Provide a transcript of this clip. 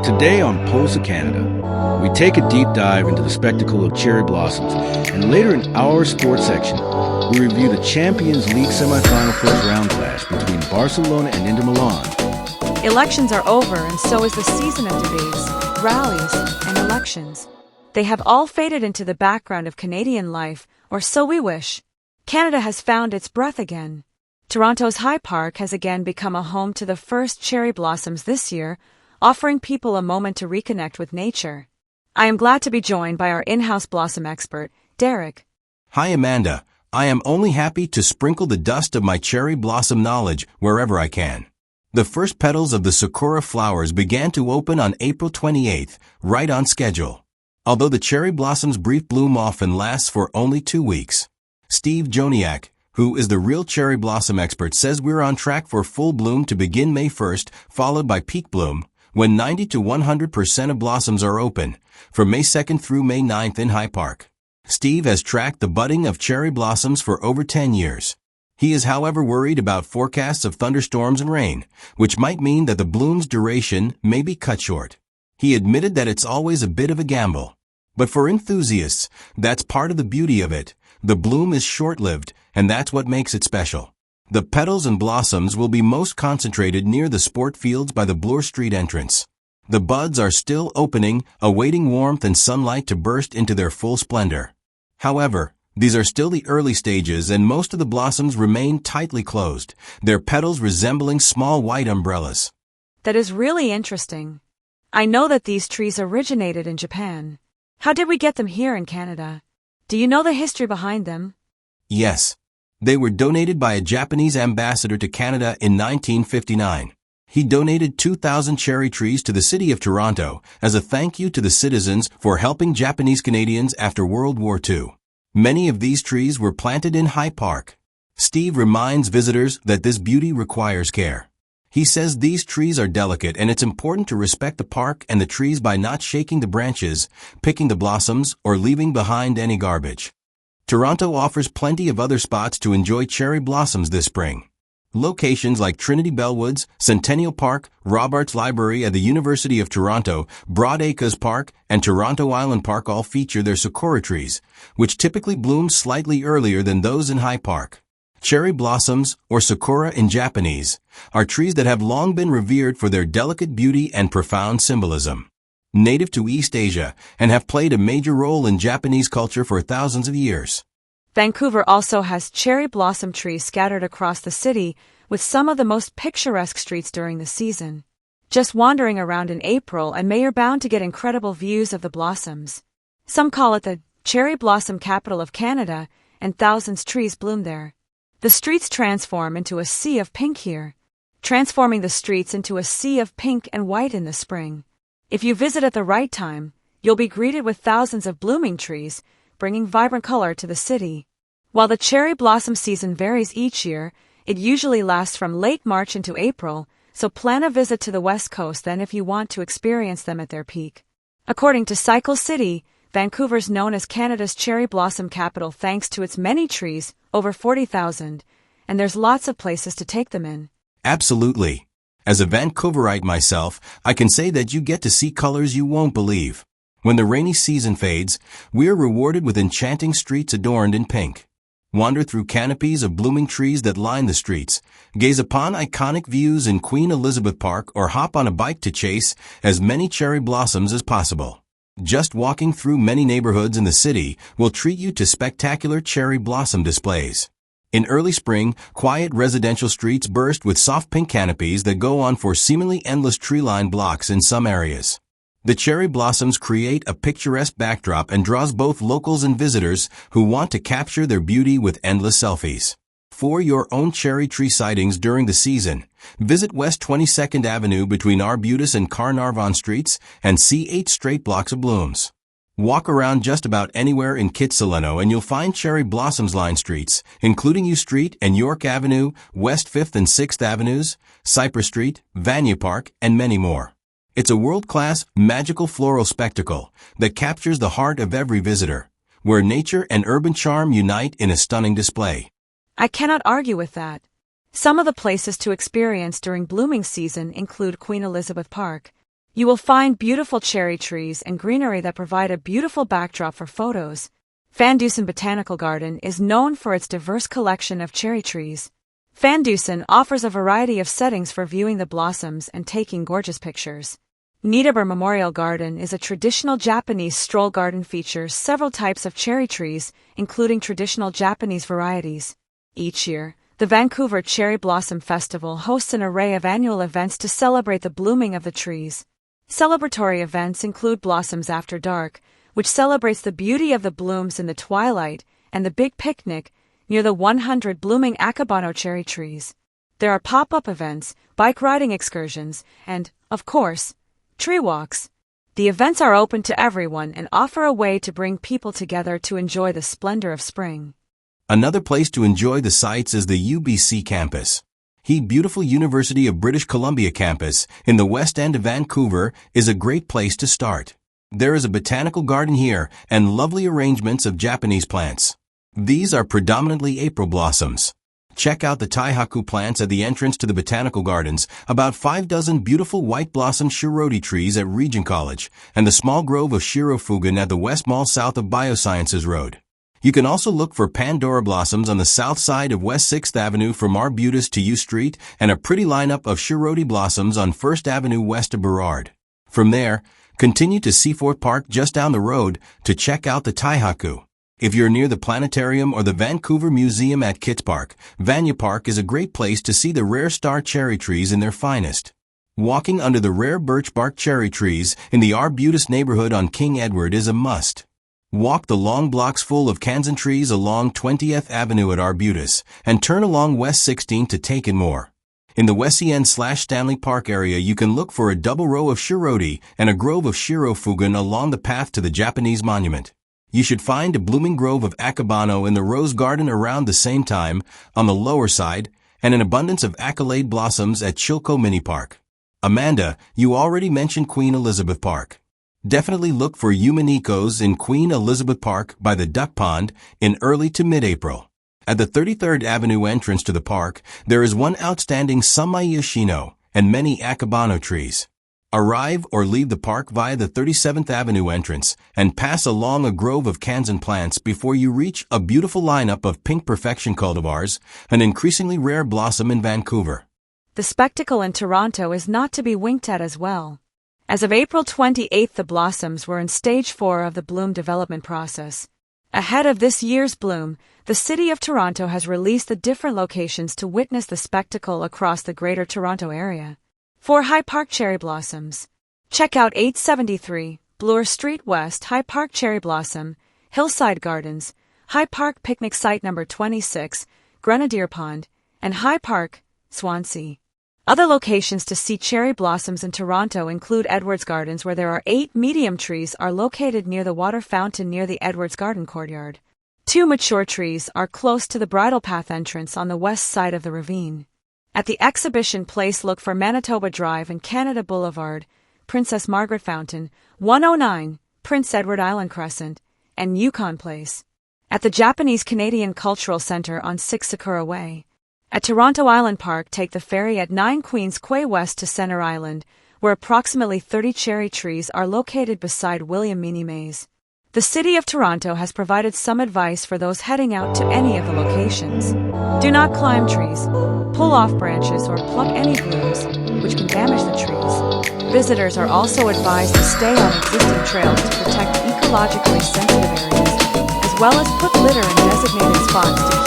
Today on Pulse of Canada, we take a deep dive into the spectacle of cherry blossoms, and later in our sports section, we review the Champions League semi-final first round clash between Barcelona and Inter Milan. Elections are over, and so is the season of debates, rallies, and elections. They have all faded into the background of Canadian life, or so we wish. Canada has found its breath again. Toronto's High Park has again become a home to the first cherry blossoms this year, offering people a moment to reconnect with nature. I am glad to be joined by our in-house blossom expert, Derek. Hi Amanda, I am only happy to sprinkle the dust of my cherry blossom knowledge wherever I can. The first petals of the sakura flowers began to open on April 28th, right on schedule. Although the cherry blossom's brief bloom often lasts for only 2 weeks. Steve Joniak, who is the real cherry blossom expert, says we're on track for full bloom to begin May 1st, followed by peak bloom, when 90 to 100% of blossoms are open, from May 2nd through May 9th in High Park. Steve has tracked the budding of cherry blossoms for over 10 years. He is however worried about forecasts of thunderstorms and rain, which might mean that the bloom's duration may be cut short. He admitted that it's always a bit of a gamble. But for enthusiasts, that's part of the beauty of it. The bloom is short-lived, and that's what makes it special. The petals and blossoms will be most concentrated near the sport fields by the Bloor Street entrance. The buds are still opening, awaiting warmth and sunlight to burst into their full splendor. However, these are still the early stages, and most of the blossoms remain tightly closed, their petals resembling small white umbrellas. That is really interesting. I know that these trees originated in Japan. How did we get them here in Canada? Do you know the history behind them? Yes. They were donated by a Japanese ambassador to Canada in 1959. He donated 2,000 cherry trees to the city of Toronto as a thank you to the citizens for helping Japanese Canadians after World War II. Many of these trees were planted in High Park. Steve reminds visitors that this beauty requires care. He says these trees are delicate and it's important to respect the park and the trees by not shaking the branches, picking the blossoms, or leaving behind any garbage. Toronto offers plenty of other spots to enjoy cherry blossoms this spring. Locations like Trinity Bellwoods, Centennial Park, Robarts Library at the University of Toronto, Broadacres Park, and Toronto Island Park all feature their sakura trees, which typically bloom slightly earlier than those in High Park. Cherry blossoms, or sakura in Japanese, are trees that have long been revered for their delicate beauty and profound symbolism. Native to East Asia, and have played a major role in Japanese culture for thousands of years. Vancouver also has cherry blossom trees scattered across the city, with some of the most picturesque streets during the season. Just wandering around in April and May, you're bound to get incredible views of the blossoms. Some call it the cherry blossom capital of Canada, and thousands of trees bloom there. The streets transform into a sea of pink here, transforming the streets into a sea of pink and white in the spring. If you visit at the right time, you'll be greeted with thousands of blooming trees, bringing vibrant color to the city. While the cherry blossom season varies each year, it usually lasts from late March into April, so plan a visit to the West Coast then if you want to experience them at their peak. According to Cycle City, Vancouver's known as Canada's cherry blossom capital thanks to its many trees, over 40,000, and there's lots of places to take them in. Absolutely. As a Vancouverite myself, I can say that you get to see colors you won't believe. When the rainy season fades, we're rewarded with enchanting streets adorned in pink. Wander through canopies of blooming trees that line the streets, gaze upon iconic views in Queen Elizabeth Park, or hop on a bike to chase as many cherry blossoms as possible. Just walking through many neighborhoods in the city will treat you to spectacular cherry blossom displays. In early spring, quiet residential streets burst with soft pink canopies that go on for seemingly endless tree-lined blocks in some areas. The cherry blossoms create a picturesque backdrop and draws both locals and visitors who want to capture their beauty with endless selfies. For your own cherry tree sightings during the season, visit West 22nd Avenue between Arbutus and Carnarvon Streets and see 8 straight blocks of blooms. Walk around just about anywhere in Kitsilano and you'll find cherry blossoms lined streets, including U Street and York Avenue, West 5th and 6th Avenues, Cypress Street, Vanier Park, and many more. It's a world-class, magical floral spectacle that captures the heart of every visitor, where nature and urban charm unite in a stunning display. I cannot argue with that. Some of the places to experience during blooming season include Queen Elizabeth Park. You will find beautiful cherry trees and greenery that provide a beautiful backdrop for photos. Van Dusen Botanical Garden is known for its diverse collection of cherry trees. Van Dusen offers a variety of settings for viewing the blossoms and taking gorgeous pictures. Niederber Memorial Garden is a traditional Japanese stroll garden features several types of cherry trees, including traditional Japanese varieties. Each year, the Vancouver Cherry Blossom Festival hosts an array of annual events to celebrate the blooming of the trees. Celebratory events include Blossoms After Dark, which celebrates the beauty of the blooms in the twilight, and the Big Picnic, near the 100 blooming Akebano cherry trees. There are pop-up events, bike riding excursions, and, of course, tree walks. The events are open to everyone and offer a way to bring people together to enjoy the splendor of spring. Another place to enjoy the sights is the UBC campus. The beautiful University of British Columbia campus in the West End of Vancouver is a great place to start. There is a botanical garden here and lovely arrangements of Japanese plants. These are predominantly April blossoms. Check out the Taihaku plants at the entrance to the botanical gardens, about 5 dozen beautiful white-blossom shiroti trees at Regent College, and the small grove of Shirofugen at the West Mall south of Biosciences Road. You can also look for Pandora blossoms on the south side of West 6th Avenue from Arbutus to U Street and a pretty lineup of Shiroti blossoms on 1st Avenue west of Burrard. From there, continue to Seafort Park just down the road to check out the Taihaku. If you're near the planetarium or the Vancouver Museum at Kitts Park, Vanya Park is a great place to see the rare star cherry trees in their finest. Walking under the rare birch bark cherry trees in the Arbutus neighborhood on King Edward is a must. Walk the long blocks full of kanzen trees along 20th Avenue at Arbutus, and turn along West 16th to take in more. In the Wesleyan/Stanley Park area you can look for a double row of Shiroti and a grove of Shirofugen along the path to the Japanese monument. You should find a blooming grove of Akebano in the Rose Garden around the same time, on the lower side, and an abundance of accolade blossoms at Chilco Mini Park. Amanda, you already mentioned Queen Elizabeth Park. Definitely look for Yumaniko's in Queen Elizabeth Park by the Duck Pond in early to mid-April. At the 33rd Avenue entrance to the park, there is one outstanding Samai Yoshino and many Akebano trees. Arrive or leave the park via the 37th Avenue entrance and pass along a grove of kanzen plants before you reach a beautiful lineup of Pink Perfection cultivars, an increasingly rare blossom in Vancouver. The spectacle in Toronto is not to be winked at as well. As of April 28, the blossoms were in Stage 4 of the bloom development process. Ahead of this year's bloom, the City of Toronto has released the different locations to witness the spectacle across the Greater Toronto Area. For High Park Cherry Blossoms, check out 873 Bloor Street West High Park Cherry Blossom, Hillside Gardens, High Park Picnic Site No. 26, Grenadier Pond, and High Park, Swansea. Other locations to see cherry blossoms in Toronto include Edwards Gardens, where there are 8 medium trees are located near the water fountain near the Edwards Garden courtyard. 2 mature trees are close to the bridle path entrance on the west side of the ravine. At the exhibition place look for Manitoba Drive and Canada Boulevard, Princess Margaret Fountain, 109, Prince Edward Island Crescent, and Yukon Place. At the Japanese Canadian Cultural Centre on 6 Sakura Way. At Toronto Island Park, take the ferry at 9 Queens Quay West to Centre Island, where approximately 30 cherry trees are located beside William Meany Maze. The City of Toronto has provided some advice for those heading out to any of the locations. Do not climb trees, pull off branches, or pluck any blooms, which can damage the trees. Visitors are also advised to stay on existing trails to protect ecologically sensitive areas, as well as put litter in designated spots to